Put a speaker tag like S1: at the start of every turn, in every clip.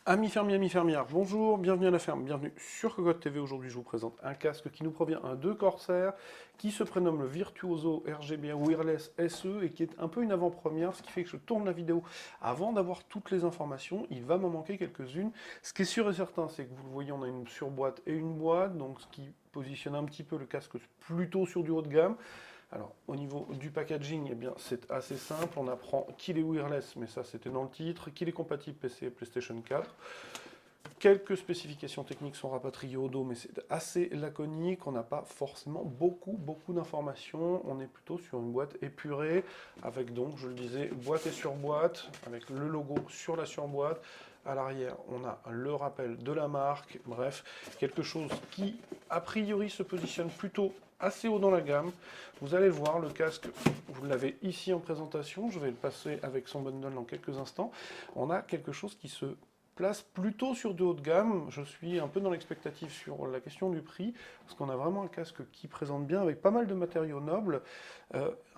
S1: Amis fermiers, amis fermières, bonjour, bienvenue à la ferme, bienvenue sur Cocotte TV. Aujourd'hui, je vous présente un casque qui nous provient de Corsair, qui se prénomme le Virtuoso RGB Wireless SE et qui est un peu une avant-première, ce qui fait que je tourne la vidéo avant d'avoir toutes les informations. Il va m'en manquer quelques-unes. Ce qui est sûr et certain, c'est que vous le voyez, on a une surboîte et une boîte, donc ce qui positionne un petit peu le casque plutôt sur du haut de gamme. Alors, au niveau du packaging, eh bien, c'est assez simple. On apprend qu'il est wireless, mais ça, c'était dans le titre, qu'il est compatible PC et PlayStation 4. Quelques spécifications techniques sont rapatriées au dos, mais c'est assez laconique. On n'a pas forcément beaucoup d'informations. On est plutôt sur une boîte épurée, avec donc, je le disais, boîte et surboîte, avec le logo sur la surboîte. À l'arrière, on a le rappel de la marque. Bref, quelque chose qui, a priori, se positionne plutôt assez haut dans la gamme. Vous allez le voir, le casque, vous l'avez ici en présentation. Je vais le passer avec son bundle dans quelques instants. On a quelque chose qui se place plutôt sur de haut de gamme. Je suis un peu dans l'expectative sur la question du prix, parce qu'on a vraiment un casque qui présente bien, avec pas mal de matériaux nobles,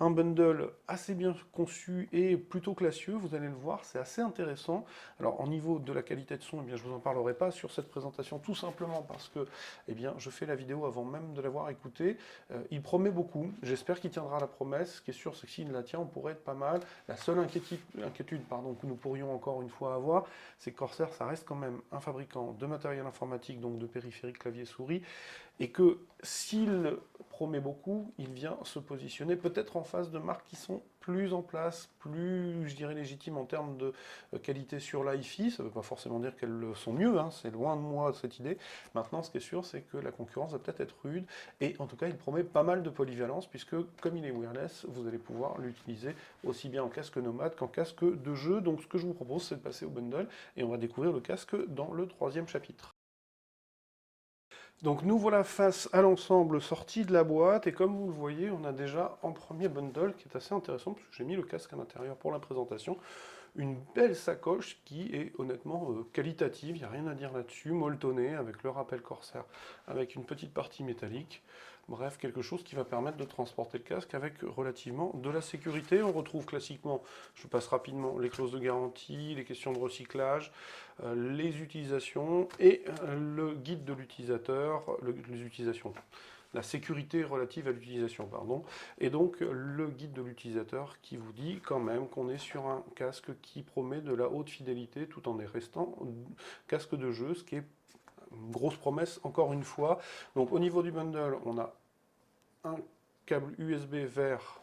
S1: un bundle assez bien conçu et plutôt classieux, vous allez le voir, c'est assez intéressant. Alors, au niveau de la qualité de son, eh bien, je ne vous en parlerai pas sur cette présentation, tout simplement parce que eh bien, je fais la vidéo avant même de l'avoir écouté. Il promet beaucoup, j'espère qu'il tiendra la promesse. Ce qui est sûr, c'est que s'il la tient, on pourrait être pas mal. La seule inquiétude que nous pourrions encore une fois avoir, c'est que Corsair, ça reste quand même un fabricant de matériel informatique, donc de périphériques, clavier, souris, et que s'il promet beaucoup, il vient se positionner peut-être en face de marques qui sont plus en place, plus, je dirais, légitimes en termes de qualité sur l'hi-fi. Ça ne veut pas forcément dire qu'elles sont mieux, hein, c'est loin de moi cette idée. Maintenant, ce qui est sûr, c'est que la concurrence va peut-être être rude, et en tout cas, il promet pas mal de polyvalence, puisque comme il est wireless, vous allez pouvoir l'utiliser aussi bien en casque nomade qu'en casque de jeu. Donc ce que je vous propose, c'est de passer au bundle, et on va découvrir le casque dans le troisième chapitre. Donc nous voilà face à l'ensemble sorti de la boîte, et comme vous le voyez, on a déjà en premier bundle qui est assez intéressant, parce que j'ai mis le casque à l'intérieur pour la présentation, une belle sacoche qui est honnêtement qualitative, il n'y a rien à dire là-dessus, molletonnée, avec le rappel Corsair, avec une petite partie métallique. Bref, quelque chose qui va permettre de transporter le casque avec relativement de la sécurité. On retrouve classiquement, je passe rapidement, les clauses de garantie, les questions de recyclage, les utilisations et le guide de l'utilisateur, les utilisations, la sécurité relative à l'utilisation, pardon, et donc le guide de l'utilisateur qui vous dit quand même qu'on est sur un casque qui promet de la haute fidélité tout en restant casque de jeu, ce qui est une grosse promesse encore une fois. Donc au niveau du bundle, on a un câble USB vers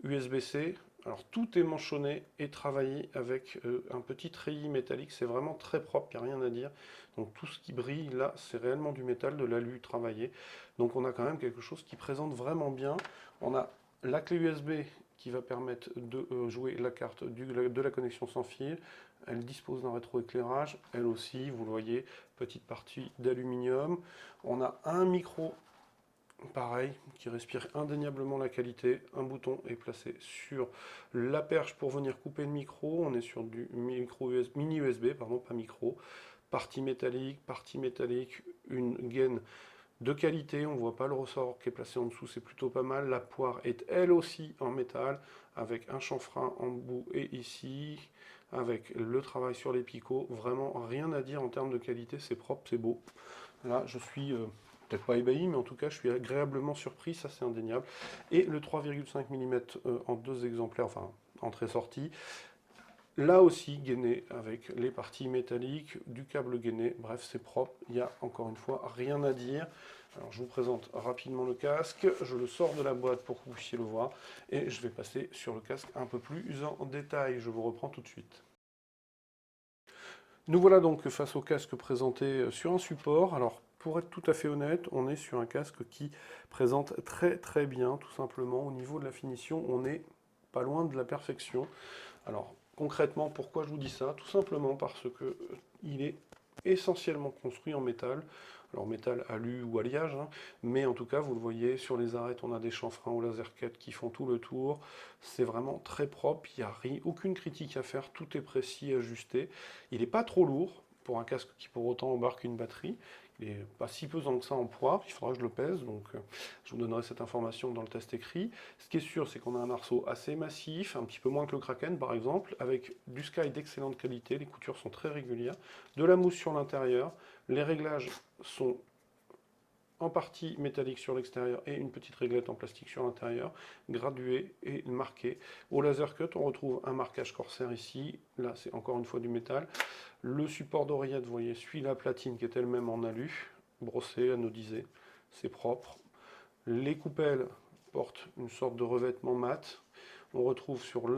S1: USB-C. Alors tout est manchonné et travaillé avec un petit treillis métallique, c'est vraiment très propre, il n'y a rien à dire. Donc tout ce qui brille là, c'est réellement du métal, de l'alu travaillé. Donc on a quand même quelque chose qui présente vraiment bien. On a la clé USB qui va permettre de jouer la carte de la connexion sans fil. Elle dispose d'un rétroéclairage, elle aussi, vous le voyez, petite partie d'aluminium. On a un micro pareil, qui respire indéniablement la qualité. Un bouton est placé sur la perche pour venir couper le micro. On est sur du micro USB, mini USB, pardon, pas micro. Partie métallique, une gaine de qualité. On ne voit pas le ressort qui est placé en dessous, c'est plutôt pas mal. La poire est elle aussi en métal, avec un chanfrein en bout et ici, avec le travail sur les picots. Vraiment rien à dire en termes de qualité, c'est propre, c'est beau. Là, je suis peut-être pas ébahi, mais en tout cas, je suis agréablement surpris, ça c'est indéniable. Et le 3,5 mm en deux exemplaires, enfin, entrée-sortie. Là aussi, gainé avec les parties métalliques, du câble gainé, bref, c'est propre, il n'y a encore une fois rien à dire. Alors, je vous présente rapidement le casque, je le sors de la boîte pour que vous puissiez le voir, et je vais passer sur le casque un peu plus en détail. Je vous reprends tout de suite. Nous voilà donc face au casque présenté sur un support. Alors, pour être tout à fait honnête, on est sur un casque qui présente très bien, tout simplement. Au niveau de la finition, on n'est pas loin de la perfection. Alors, concrètement, pourquoi je vous dis ça? Tout simplement parce que il est essentiellement construit en métal. Alors métal alu ou alliage, hein, mais en tout cas, vous le voyez, sur les arêtes, on a des chanfreins au laser cut qui font tout le tour. C'est vraiment très propre, il n'y a aucune critique à faire, tout est précis, ajusté. Il n'est pas trop lourd pour un casque qui pour autant embarque une batterie. Il n'est pas si pesant que ça en poids, il faudra que je le pèse, donc je vous donnerai cette information dans le test écrit. Ce qui est sûr, c'est qu'on a un arceau assez massif, un petit peu moins que le Kraken par exemple, avec du Sky d'excellente qualité, les coutures sont très régulières, de la mousse sur l'intérieur, les réglages sont en partie métallique sur l'extérieur et une petite réglette en plastique sur l'intérieur, graduée et marquée. Au laser cut, on retrouve un marquage Corsair ici, là c'est encore une fois du métal. Le support d'oreillette, vous voyez, suit la platine qui est elle-même en alu, brossée, anodisée, c'est propre. Les coupelles portent une sorte de revêtement mat. On retrouve sur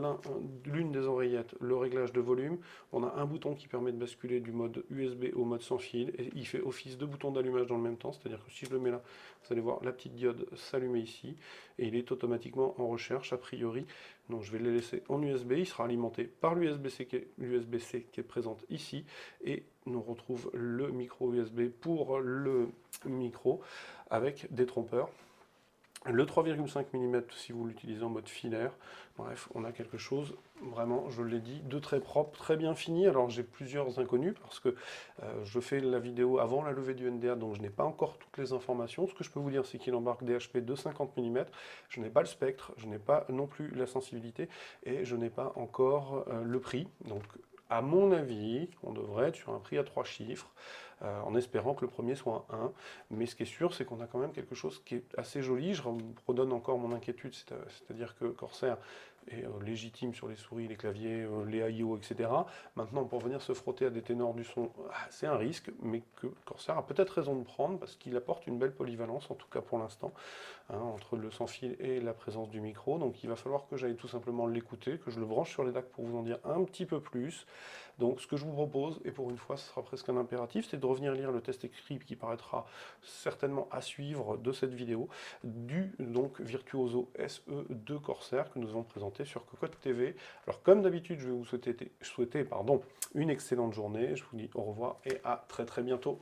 S1: l'une des oreillettes le réglage de volume. On a un bouton qui permet de basculer du mode USB au mode sans fil. Et il fait office de bouton d'allumage dans le même temps. C'est-à-dire que si je le mets là, vous allez voir la petite diode s'allumer ici. Et il est automatiquement en recherche, a priori. Donc je vais le laisser en USB. Il sera alimenté par l'USB-C qui est présente ici. Et on retrouve le micro USB pour le micro avec des trompeurs. Le 3,5 mm si vous l'utilisez en mode filaire. Bref, on a quelque chose, vraiment, je l'ai dit, de très propre, très bien fini. Alors j'ai plusieurs inconnus parce que je fais la vidéo avant la levée du NDA, donc je n'ai pas encore toutes les informations. Ce que je peux vous dire, c'est qu'il embarque des HP de 50 mm. Je n'ai pas le spectre, je n'ai pas non plus la sensibilité et je n'ai pas encore le prix. Donc à mon avis, on devrait être sur un prix à 3 chiffres, en espérant que le premier soit un 1. Mais ce qui est sûr, c'est qu'on a quand même quelque chose qui est assez joli. Je redonne encore mon inquiétude, c'est-à-dire que Corsair est légitime sur les souris, les claviers, les AIO, etc. Maintenant, pour venir se frotter à des ténors du son, c'est un risque, mais que Corsair a peut-être raison de prendre, parce qu'il apporte une belle polyvalence, en tout cas pour l'instant, hein, entre le sans-fil et la présence du micro. Donc il va falloir que j'aille tout simplement l'écouter, que je le branche sur les DAC pour vous en dire un petit peu plus. Donc ce que je vous propose, et pour une fois ce sera presque un impératif, c'est de revenir lire le test écrit qui paraîtra certainement à suivre de cette vidéo, du donc Virtuoso SE de Corsair que nous avons présenté sur Cocotte TV. Alors comme d'habitude, je vais vous souhaiter une excellente journée, je vous dis au revoir et à très très bientôt.